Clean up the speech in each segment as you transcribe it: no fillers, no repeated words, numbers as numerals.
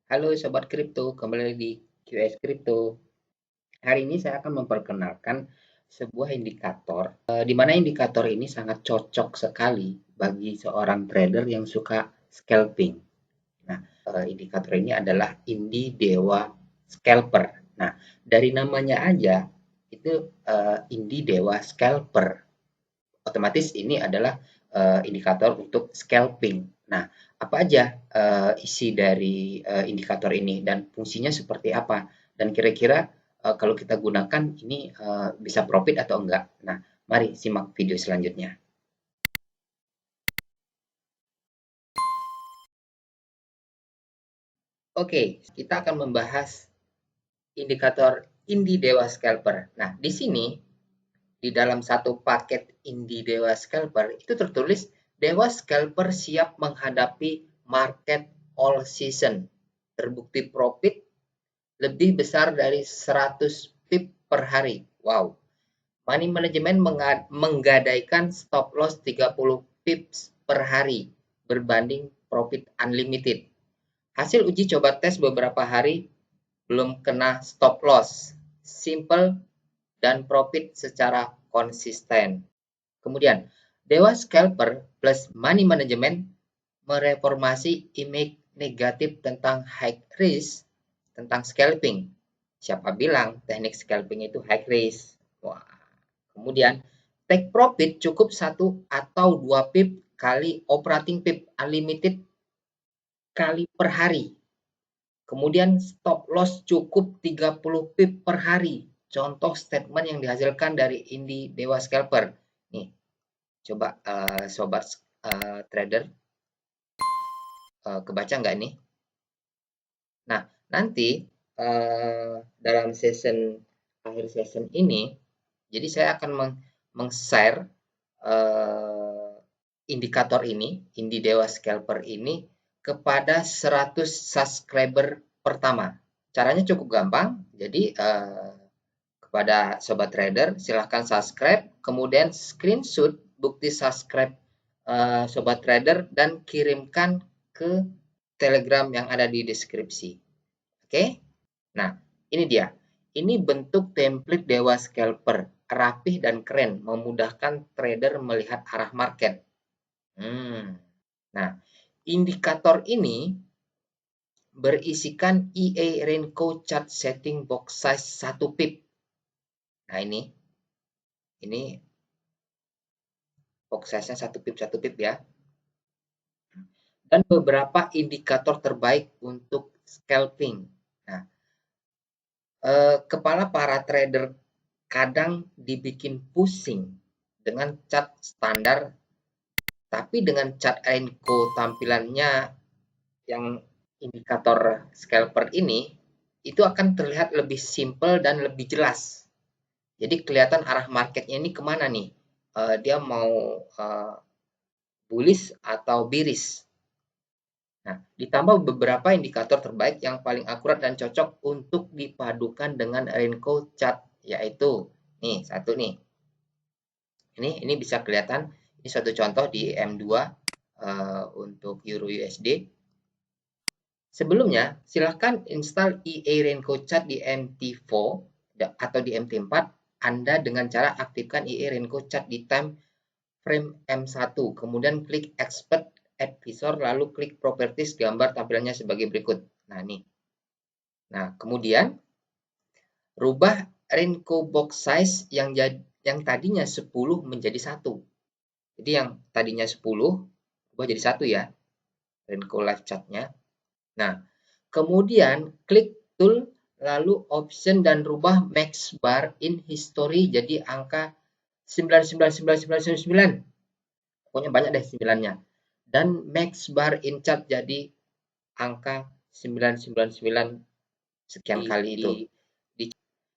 Halo Sobat Kripto, kembali di QS Kripto. Hari ini saya akan memperkenalkan sebuah indikator, di mana indikator ini sangat cocok sekali bagi seorang trader yang suka scalping. Nah, indikator ini adalah Indi Dewa Scalper. Nah, dari namanya aja itu Indi Dewa Scalper. Otomatis ini adalah indikator untuk scalping. Nah, apa aja isi dari indikator ini dan fungsinya seperti apa? Dan kira-kira kalau kita gunakan ini bisa profit atau enggak? Nah, mari simak video selanjutnya. Oke, kita akan membahas indikator Indi Dewa Scalper. Nah, di sini di dalam satu paket Indi Dewa Scalper itu tertulis Dewa Scalper siap menghadapi market all season. Terbukti profit lebih besar dari 100 pip per hari. Wow. Money Management menggadaikan stop loss 30 pips per hari berbanding profit unlimited. Hasil uji coba tes beberapa hari belum kena stop loss. Simple dan profit secara konsisten. Kemudian, Dewa Scalper plus Money Management mereformasi image negatif tentang high risk, tentang scalping. Siapa bilang teknik scalping itu high risk? Wah. Kemudian, take profit cukup 1 atau 2 pip kali operating pip unlimited kali per hari. Kemudian stop loss cukup 30 pip per hari. Contoh statement yang dihasilkan dari Indi Dewa Scalper. Nih, coba sobat trader kebaca nggak nih? Nah, nanti dalam akhir session ini, jadi saya akan meng-share indikator ini, Indi Dewa Scalper ini kepada 100 subscriber pertama. Caranya cukup gampang. Jadi kepada sobat trader silahkan subscribe, kemudian screenshot bukti subscribe sobat trader dan kirimkan ke Telegram yang ada di deskripsi. Oke? Nah, ini dia. Ini bentuk template Dewa Scalper, rapih dan keren, memudahkan trader melihat arah market. Nah, indikator ini berisikan EA Renko chart setting box size 1 pip. Nah, ini box size-nya 1 pip ya. Dan beberapa indikator terbaik untuk scalping. Nah, kepala para trader kadang dibikin pusing dengan chart standar, tapi dengan chart Renko tampilannya yang indikator scalper ini, itu akan terlihat lebih simple dan lebih jelas. Jadi kelihatan arah marketnya ini kemana nih? Dia mau bullish atau bearish. Nah, ditambah beberapa indikator terbaik yang paling akurat dan cocok untuk dipadukan dengan Renko chart, yaitu nih satu nih. Ini bisa kelihatan. Ini suatu contoh di M2 untuk Euro USD. Sebelumnya, silahkan install EA Renko Chart di MT4 atau di MT4 Anda dengan cara aktifkan EA Renko Chart di time frame M1. Kemudian klik Expert Advisor, lalu klik Properties, gambar tampilannya sebagai berikut. Nah, nih. Nah, kemudian rubah Renko Box Size yang tadinya 10 menjadi 1. Jadi yang tadinya 10 rubah jadi 1 ya. Renko Live Chart-nya. Nah, kemudian klik tool, lalu option dan rubah max bar in history jadi angka 99999. Pokoknya banyak deh 9-nya. Dan max bar in chart jadi angka 999 sekian kali itu.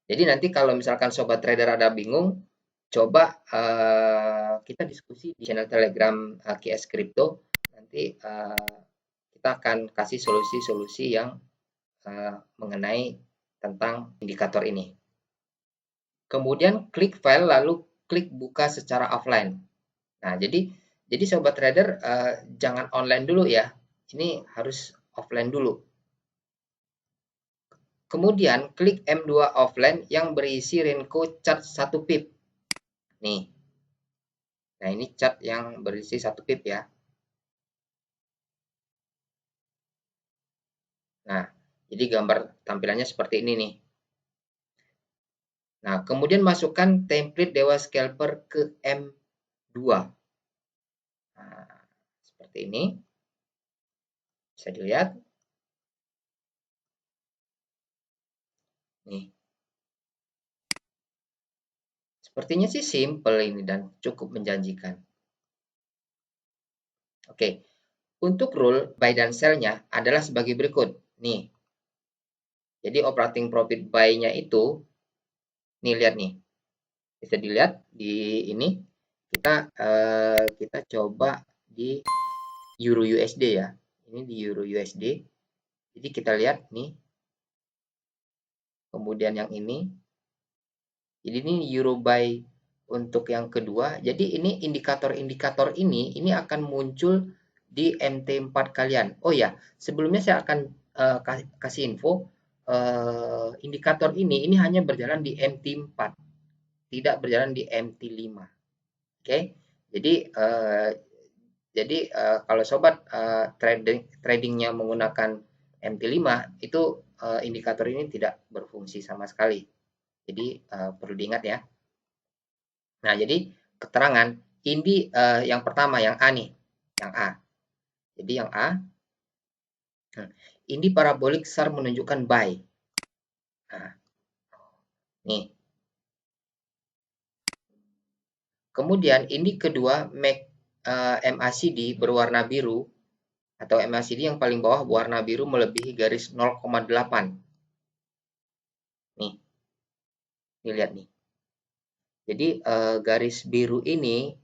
Jadi nanti kalau misalkan sobat trader ada bingung, coba kita diskusi di channel Telegram QS Crypto. Nanti kita akan kasih solusi-solusi yang mengenai tentang indikator ini. Kemudian klik file lalu klik buka secara offline. Nah, jadi sobat trader jangan online dulu ya. Ini harus offline dulu. Kemudian klik M2 offline yang berisi Renko chart 1 pip. Nih. Nah, ini chart yang berisi 1 pip ya. Nah, jadi gambar tampilannya seperti ini nih. Nah, kemudian masukkan template Dewa Scalper ke M2. Nah, seperti ini. Bisa dilihat. Nih. Sepertinya sih simple ini dan cukup menjanjikan. Oke. Untuk rule buy dan sell-nya adalah sebagai berikut. Nih. Jadi operating profit buy-nya itu, nih lihat nih. Bisa dilihat di ini. Kita coba di Euro USD ya. Ini di Euro USD. Jadi kita lihat nih. Kemudian yang ini. Jadi ini Euro buy untuk yang kedua. Jadi ini indikator-indikator ini akan muncul di MT4 kalian. Oh ya, sebelumnya saya akan kasih info. Indikator ini hanya berjalan di MT4, tidak berjalan di MT5. Oke. Jadi kalau sobat tradingnya menggunakan MT5 itu indikator ini tidak berfungsi sama sekali. Jadi perlu diingat ya. Nah, jadi keterangan ini yang pertama yang A nih, yang A. Jadi yang A, ini parabolik SAR menunjukkan buy. Nah, nih. Kemudian ini kedua MACD berwarna biru atau MACD yang paling bawah warna biru melebihi garis 0,8. Nih. Nih lihat nih. Jadi garis biru ini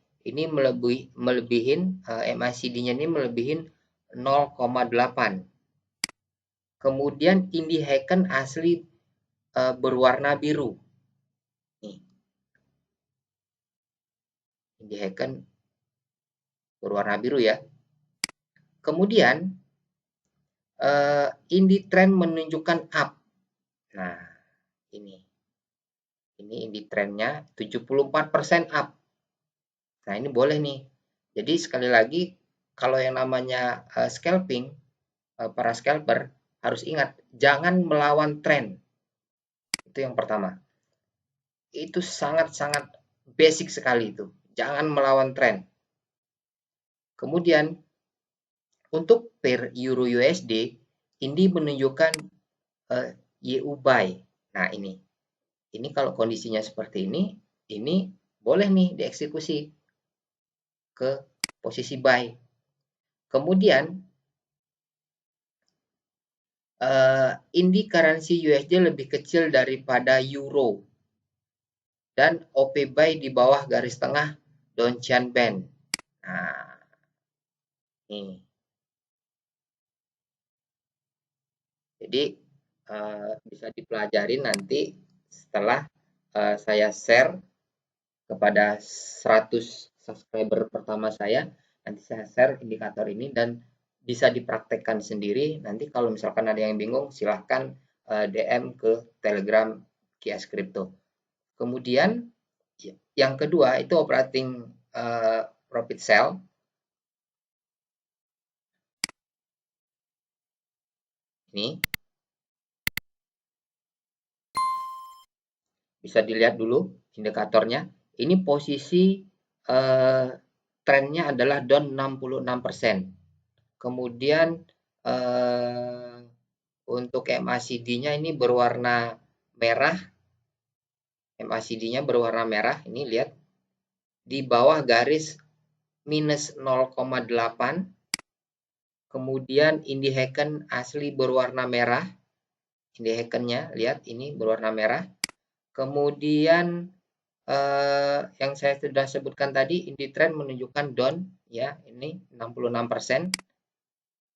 melebihin MACD-nya ini melebihin 0,8. Kemudian Indie Heiken asli berwarna biru. Nih. Indie Heiken berwarna biru ya. Kemudian Indie Trend menunjukkan up. Nah, ini Indie Trend-nya 74% up. Nah, ini boleh nih. Jadi sekali lagi kalau yang namanya scalping, para scalper harus ingat jangan melawan tren. Itu yang pertama. Itu sangat-sangat basic sekali itu. Jangan melawan tren. Kemudian untuk pair Euro USD, ini menunjukkan YU buy. Nah, ini kalau kondisinya seperti ini boleh nih dieksekusi ke posisi buy. Kemudian Indie currency USD lebih kecil daripada euro dan OP buy di bawah garis tengah Donchian Band. Nah, ini. Jadi bisa dipelajari nanti setelah saya share kepada 100 subscriber pertama saya. Nanti saya share indikator ini dan bisa dipraktekkan sendiri. Nanti kalau misalkan ada yang bingung, silahkan DM ke Telegram QS Crypto. Kemudian yang kedua itu operating profit sell. Ini bisa dilihat dulu indikatornya. Ini posisi trennya adalah down 66%. Kemudian untuk MACD-nya ini berwarna merah. MACD-nya berwarna merah. Ini lihat di bawah garis minus 0,8. Kemudian Indie Heiken asli berwarna merah. Indie Heiken-nya lihat ini berwarna merah. Kemudian yang saya sudah sebutkan tadi, Indie Trend menunjukkan down ya, ini 66%.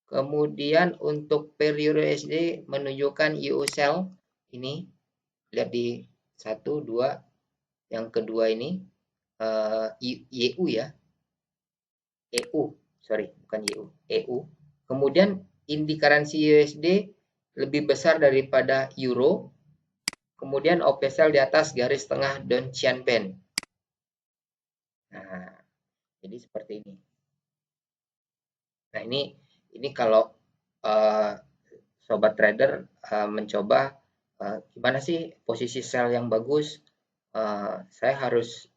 Kemudian untuk periode USD menunjukkan EU sell ini lihat di 1 2 yang kedua ini YU ya. EU, sorry, bukan YU, EU. Kemudian Indie currency USD lebih besar daripada euro, kemudian OP sell di atas garis tengah Donchian Band. Nah, jadi seperti ini. Nah, ini kalau uh, sobat trader mencoba gimana sih posisi sell yang bagus, saya harus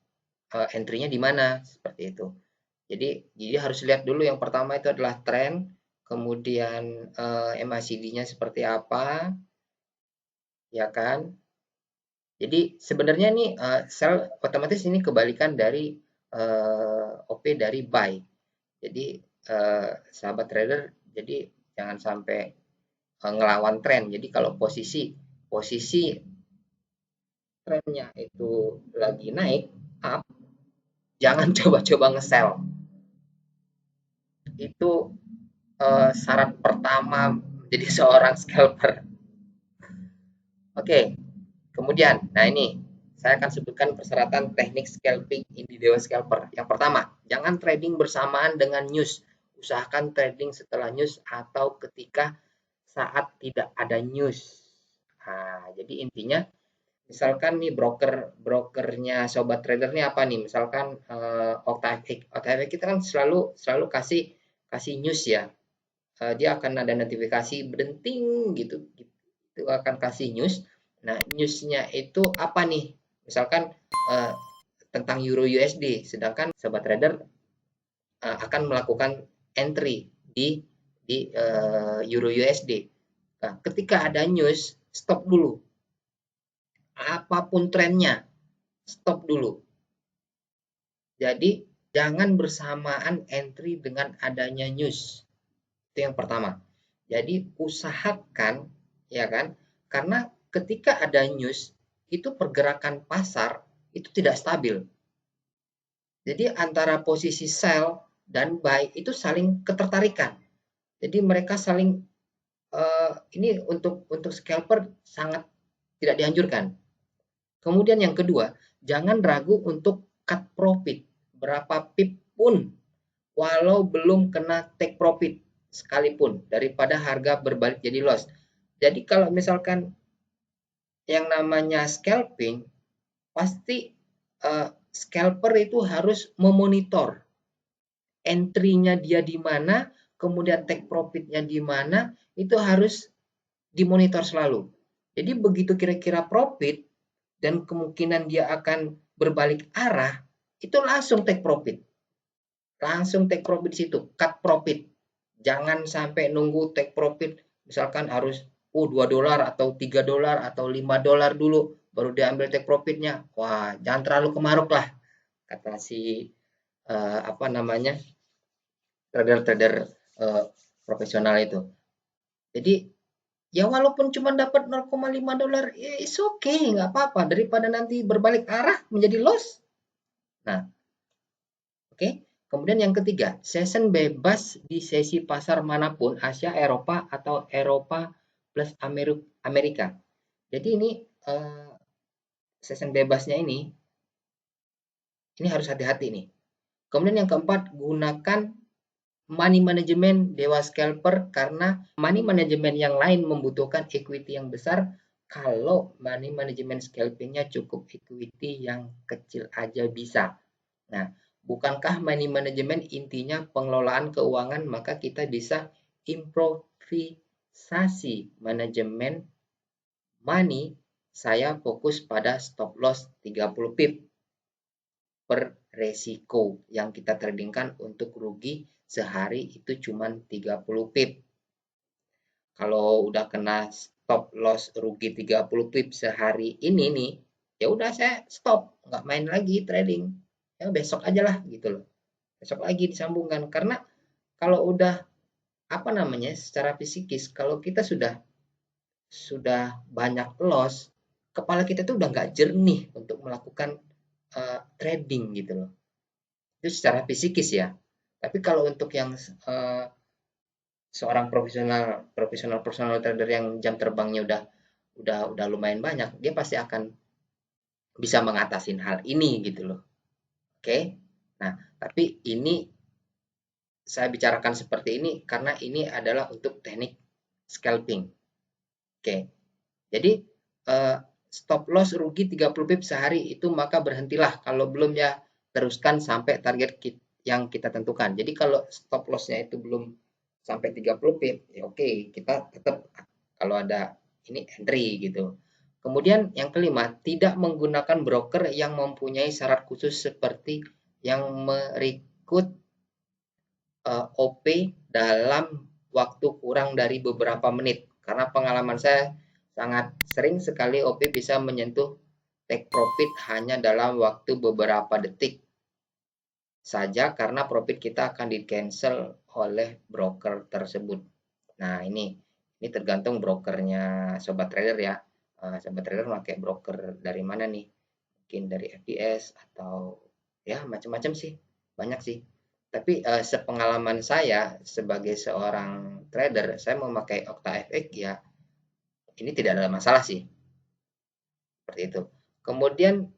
entry-nya di mana, seperti itu. Jadi harus lihat dulu, yang pertama itu adalah tren, kemudian MACD-nya seperti apa, ya kan. Jadi sebenarnya nih sell otomatis ini kebalikan dari OP dari buy. Jadi sahabat trader, jadi jangan sampai ngelawan tren. Jadi kalau posisi trennya itu lagi naik up, jangan coba-coba nge-sell. Itu syarat pertama menjadi seorang scalper. Oke, kemudian, nah ini saya akan sebutkan persyaratan teknik scalping di Dewa Scalper. Yang pertama, jangan trading bersamaan dengan news. Usahakan trading setelah news atau ketika saat tidak ada news. Nah, jadi intinya, misalkan nih brokernya sobat trader nih apa nih? Misalkan Octavic kita kan selalu kasih news ya. Dia akan ada notifikasi berdenting gitu, itu akan kasih news. Nah, newsnya itu apa nih? Misalkan tentang Euro USD, sedangkan sobat trader akan melakukan entry di Euro USD. Nah, ketika ada news, stop dulu. Apapun trennya, stop dulu. Jadi jangan bersamaan entry dengan adanya news. Itu yang pertama. Jadi usahakan, ya kan, karena ketika ada news, itu pergerakan pasar itu tidak stabil. Jadi antara posisi sell dan buy itu saling ketertarikan. Jadi mereka saling ini untuk scalper sangat tidak dianjurkan. Kemudian yang kedua, jangan ragu untuk cut profit berapa pip pun walau belum kena take profit sekalipun, daripada harga berbalik jadi loss. Jadi kalau misalkan yang namanya scalping, pasti scalper itu harus memonitor entry-nya dia di mana, kemudian take profit-nya di mana, itu harus dimonitor selalu. Jadi begitu kira-kira profit dan kemungkinan dia akan berbalik arah, itu langsung take profit. Langsung take profit di situ, cut profit. Jangan sampai nunggu take profit, misalkan harus $2 atau $3 atau $5 dulu baru diambil take profitnya. Wah, jangan terlalu kemaruk lah, kata si apa namanya, trader-trader profesional itu. Jadi ya walaupun cuma dapat $0,5, ya it's okay, nggak apa-apa, daripada nanti berbalik arah menjadi loss. Nah, oke. Kemudian yang ketiga, session bebas di sesi pasar manapun, Asia, Eropa, atau Eropa plus Amerika. Jadi ini session bebasnya ini harus hati-hati nih. Kemudian yang keempat, gunakan money management Dewa Scalper, karena money management yang lain membutuhkan equity yang besar. Kalau money management scalpingnya cukup equity yang kecil aja bisa. Nah, bukankah money management intinya pengelolaan keuangan? Maka kita bisa improvisasi manajemen money. Saya fokus pada stop loss 30 pip per resiko yang kita tradingkan untuk rugi sehari itu cuma 30 pip. Kalau udah kena stop loss rugi 30 pip sehari ini nih, ya udah saya stop, nggak main lagi trading. Ya besok aja lah gitu loh. Besok lagi disambungkan, karena kalau udah apa namanya, secara fisikis kalau kita sudah banyak loss, kepala kita tuh udah nggak jernih untuk melakukan trading gitu loh. Itu secara fisikis ya. Tapi kalau untuk yang seorang profesional trader yang jam terbangnya udah lumayan banyak, dia pasti akan bisa mengatasi hal ini gitu loh. Oke. Nah, tapi ini saya bicarakan seperti ini karena ini adalah untuk teknik scalping. Oke. Jadi stop loss rugi 30 pip sehari itu maka berhentilah, kalau belum ya teruskan sampai target yang kita tentukan. Jadi kalau stop lossnya itu belum sampai 30 pip, ya oke, kita tetap kalau ada ini entry gitu. Kemudian yang kelima, tidak menggunakan broker yang mempunyai syarat khusus seperti yang merekrut OP dalam waktu kurang dari beberapa menit. Karena pengalaman saya sangat sering sekali OP bisa menyentuh take profit hanya dalam waktu beberapa detik saja karena profit kita akan di-cancel oleh broker tersebut. Nah, ini tergantung brokernya Sobat Trader ya. Sobat Trader pakai broker dari mana nih? Mungkin dari FDS atau ya macam-macam sih. Banyak sih. Tapi sepengalaman saya sebagai seorang trader, saya memakai OctaFX ya ini tidak ada masalah sih. Seperti itu. Kemudian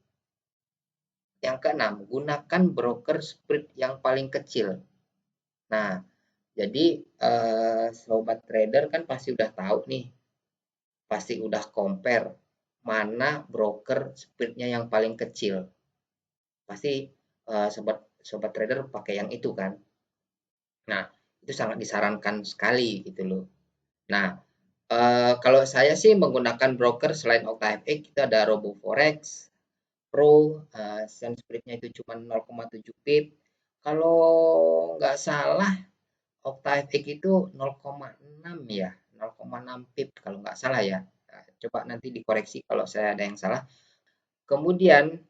yang keenam, gunakan broker spread yang paling kecil. Nah, jadi sobat trader kan pasti udah tahu nih, pasti udah compare mana broker spreadnya yang paling kecil. Pasti sobat sobat trader pakai yang itu kan. Nah, itu sangat disarankan sekali gitu loh. Nah, kalau saya sih menggunakan broker selain OctaFX, kita ada RoboForex, Pro, Sun spreadnya itu cuma 0,7 pip. Kalau nggak salah, OctaFX itu 0,6 ya, 0,6 pip kalau nggak salah ya. Nah, coba nanti dikoreksi kalau saya ada yang salah. Kemudian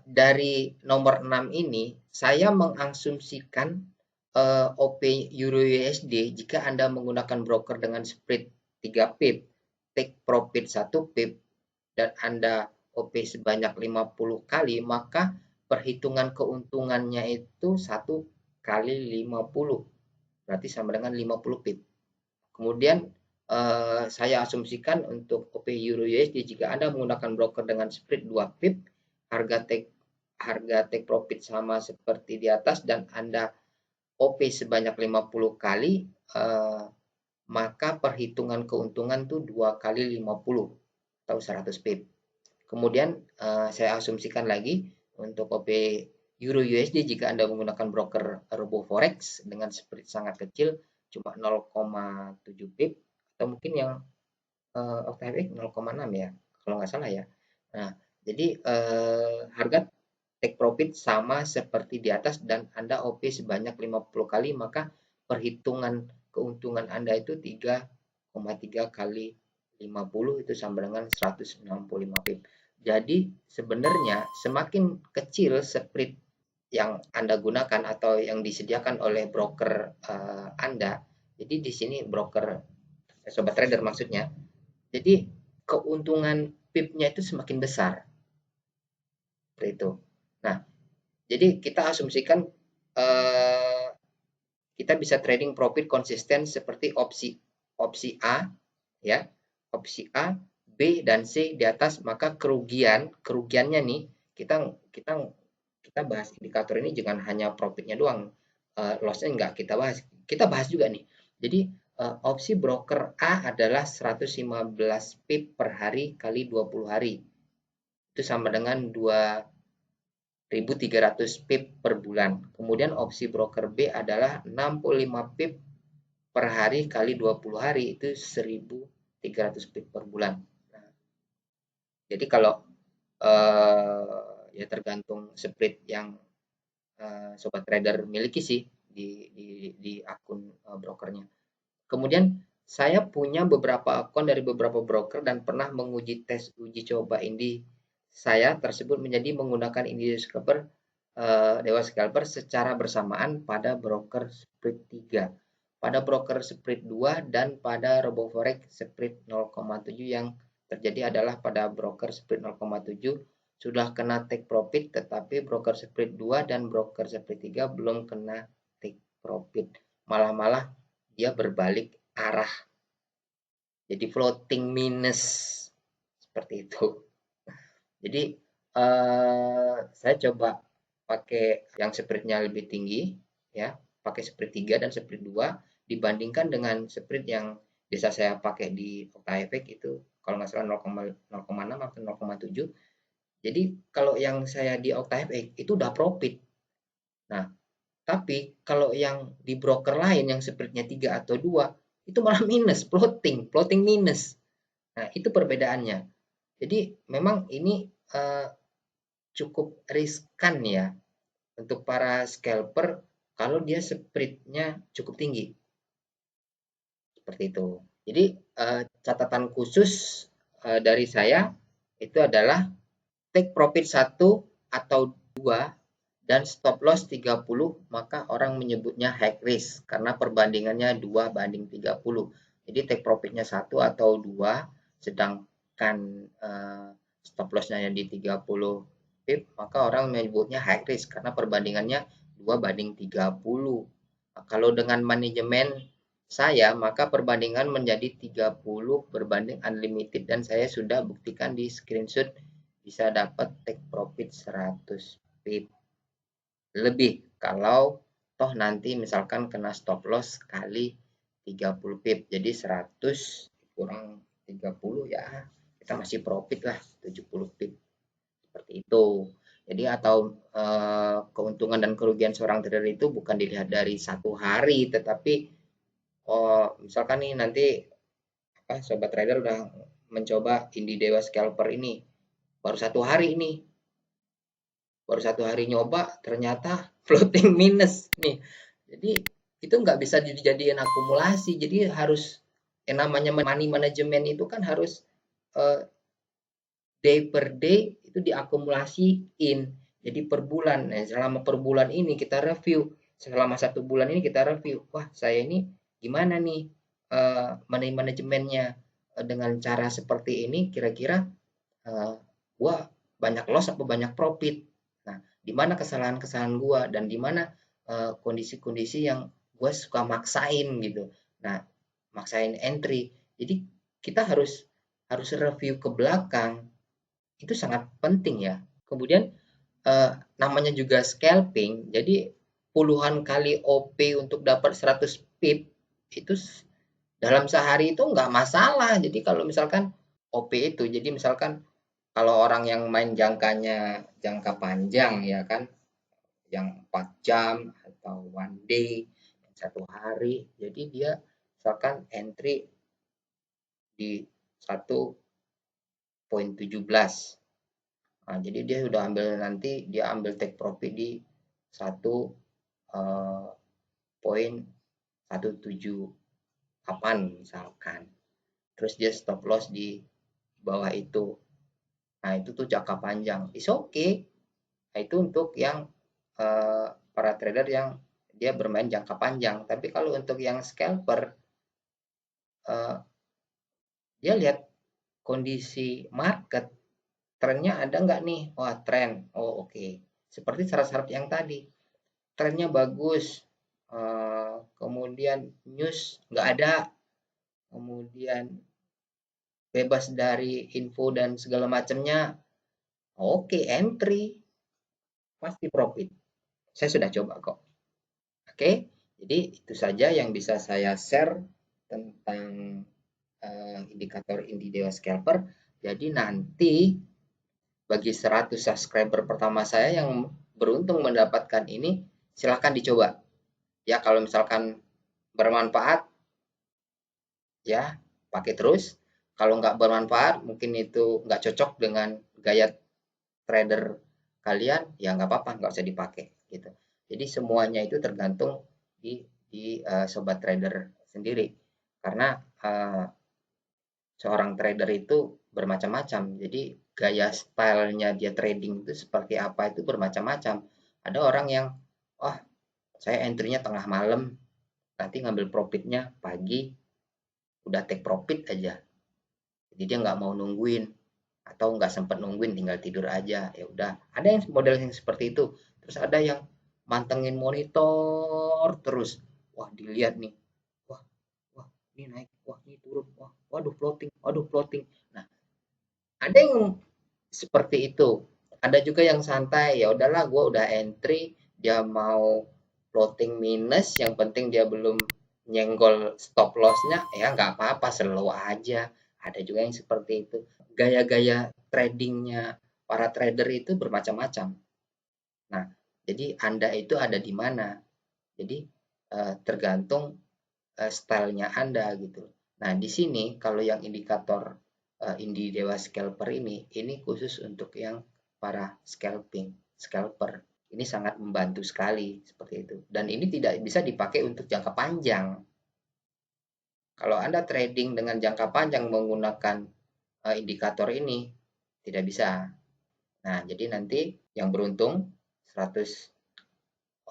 dari nomor 6 ini, saya mengasumsikan OP Euro USD jika Anda menggunakan broker dengan spread 3 pip, take profit 1 pip, dan Anda OP sebanyak 50 kali, maka perhitungan keuntungannya itu 1 kali 50. Berarti sama dengan 50 pip. Kemudian saya asumsikan untuk OP Euro USD jika Anda menggunakan broker dengan spread 2 pip, harga take profit sama seperti di atas dan Anda OP sebanyak 50 kali, maka perhitungan keuntungan tuh 2 kali 50 atau 100 pip. Kemudian saya asumsikan lagi untuk OP Euro USD jika Anda menggunakan broker RoboForex dengan spread sangat kecil cuma 0,7 pip atau mungkin yang OKX 0,6 ya kalau nggak salah ya. Nah, jadi harga take profit sama seperti di atas dan Anda OP sebanyak 50 kali maka perhitungan keuntungan Anda itu 3,3 kali 50 itu sama dengan 165 pip. Jadi sebenarnya semakin kecil spread yang Anda gunakan atau yang disediakan oleh broker Anda, jadi di sini broker sobat trader maksudnya, jadi keuntungan PIP-nya itu semakin besar. Seperti itu. Nah, jadi kita asumsikan kita bisa trading profit konsisten seperti opsi A ya, opsi A, B dan C di atas, maka kerugiannya nih kita kita kita bahas indikator ini jangan hanya profitnya doang, lossnya enggak kita bahas. Kita bahas juga nih. Jadi opsi broker A adalah 115 pip per hari kali 20 hari. Itu sama dengan 2.300 pip per bulan. Kemudian opsi broker B adalah 65 pip per hari kali 20 hari itu 1.300 pip per bulan. Nah, jadi kalau ya tergantung spread yang sobat trader miliki sih di akun brokernya. Kemudian saya punya beberapa akun dari beberapa broker dan pernah menguji tes uji coba Indi saya tersebut menjadi menggunakan Indi Scalper Dewa Scalper secara bersamaan pada broker spread 3, pada broker spread 2 dan pada RoboForex spread 0,7. Yang terjadi adalah pada broker spread 0,7 sudah kena take profit tetapi broker spread 2 dan broker spread 3 belum kena take profit. Malah dia berbalik arah. Jadi floating minus. Seperti itu. Jadi saya coba pakai yang spreadnya lebih tinggi ya, pakai spread 3 dan spread 2 dibandingkan dengan spread yang Bisa saya pakai di OctaFX itu kalau nggak salah 0,6 atau 0,7. Jadi kalau yang saya di OctaFX itu udah profit. Nah, tapi kalau yang di broker lain yang spreadnya 3 atau 2 itu malah minus, floating minus. Nah, itu perbedaannya. Jadi memang ini cukup riskan ya untuk para scalper kalau dia spreadnya cukup tinggi. Seperti itu. Jadi catatan khusus dari saya itu adalah take profit 1 atau 2 dan stop loss 30, maka orang menyebutnya high risk karena perbandingannya 2:30. Jadi take profitnya 1 atau 2, sedangkan stop lossnya di 30 pip, maka orang menyebutnya high risk karena perbandingannya 2:30. Nah, kalau dengan manajemen saya, maka perbandingan menjadi 30 berbanding unlimited dan saya sudah buktikan di screenshot bisa dapat take profit 100 pip lebih kalau toh nanti misalkan kena stop loss kali 30 pip. Jadi 100 kurang 30 ya kita masih profit lah 70 pip. Seperti itu. Jadi atau keuntungan dan kerugian seorang trader itu bukan dilihat dari satu hari, tetapi misalkan nih nanti sobat trader udah mencoba Indidewa Scalper ini baru 1 hari ini, baru 1 hari nyoba ternyata floating minus nih. Jadi itu nggak bisa dijadikan akumulasi. Jadi harus yang namanya money management itu kan harus day per day itu diakumulasiin. Jadi per bulan. Nah, selama per bulan ini kita review. Selama 1 bulan ini kita review. Wah, saya ini gimana nih money manajemennya dengan cara seperti ini kira-kira gua banyak loss atau banyak profit. Nah, di mana kesalahan-kesalahan gua dan di mana kondisi-kondisi yang gua suka maksain gitu. Nah, maksain entry. Jadi kita harus review ke belakang. Itu sangat penting ya. Kemudian namanya juga scalping. Jadi puluhan kali OP untuk dapat 100 pip itu dalam sehari itu nggak masalah. Jadi kalau misalkan OP itu, jadi misalkan kalau orang yang main jangka panjang ya kan, yang 4 jam atau one day, 1 hari, jadi dia misalkan entry di 1,17. Nah, jadi dia sudah ambil nanti dia ambil take profit di 1,178 misalkan. Terus dia stop loss di bawah itu. Nah, itu tuh jangka panjang. It's okay. Nah, itu untuk yang para trader yang dia bermain jangka panjang. Tapi kalau untuk yang scalper, dia lihat kondisi market, trennya ada nggak nih? Wah, tren. Oh, oke. Seperti syarat-syarat yang tadi. Trennya bagus. Kemudian news nggak ada. Kemudian bebas dari info dan segala macamnya. Oke, entry. Pasti profit. Saya sudah coba kok. Oke, jadi itu saja yang bisa saya share tentang indikator Indidewa Scalper. Jadi nanti bagi 100 subscriber pertama saya yang beruntung mendapatkan ini, silahkan dicoba. Ya, kalau misalkan bermanfaat, ya pakai terus. Kalau nggak bermanfaat, mungkin itu nggak cocok dengan gaya trader kalian, ya nggak apa-apa, nggak usah dipakai gitu. Jadi semuanya itu tergantung di sobat trader sendiri. Karena seorang trader itu bermacam-macam. Jadi gaya stylenya dia trading itu seperti apa itu bermacam-macam. Ada orang yang, wah saya entry-nya tengah malam, nanti ngambil profitnya pagi, udah take profit aja. Jadi dia nggak mau nungguin atau nggak sempat nungguin tinggal tidur aja ya udah. Ada yang model yang seperti itu. Terus ada yang mantengin monitor terus. Wah dilihat nih, wah wah ini naik, wah ini turun, wah waduh floating. Nah ada yang seperti itu. Ada juga yang santai, ya udahlah gue udah entry, dia mau floating minus, yang penting dia belum nyenggol stop loss-nya, ya nggak apa-apa, slow aja. Ada juga yang seperti itu. Gaya-gaya tradingnya para trader itu bermacam-macam. Nah, jadi Anda itu ada di mana. Jadi tergantung stylenya Anda gitu. Nah, di sini kalau yang indikator Indi Dewa Scalper ini khusus untuk yang para scalper. Ini sangat membantu sekali seperti itu. Dan ini tidak bisa dipakai untuk jangka panjang. Kalau Anda trading dengan jangka panjang menggunakan indikator ini, tidak bisa. Nah, jadi nanti yang beruntung 100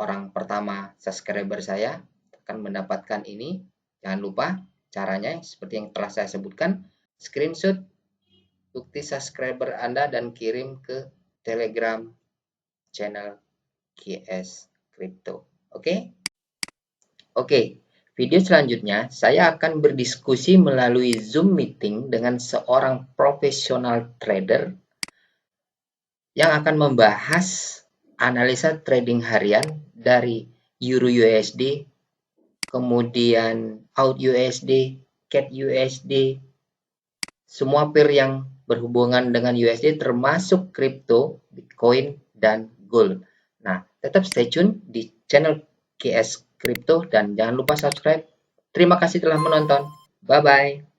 orang pertama subscriber saya akan mendapatkan ini. Jangan lupa caranya seperti yang telah saya sebutkan, screenshot bukti subscriber Anda dan kirim ke Telegram channel KS Crypto. Oke? Oke. Video selanjutnya, saya akan berdiskusi melalui Zoom meeting dengan seorang profesional trader yang akan membahas analisa trading harian dari Euro USD, kemudian AUD USD, CAD USD, semua pair yang berhubungan dengan USD termasuk kripto, Bitcoin, dan gold. Nah, tetap stay tune di channel KS Crypto dan jangan lupa subscribe. Terima kasih telah menonton. Bye-bye.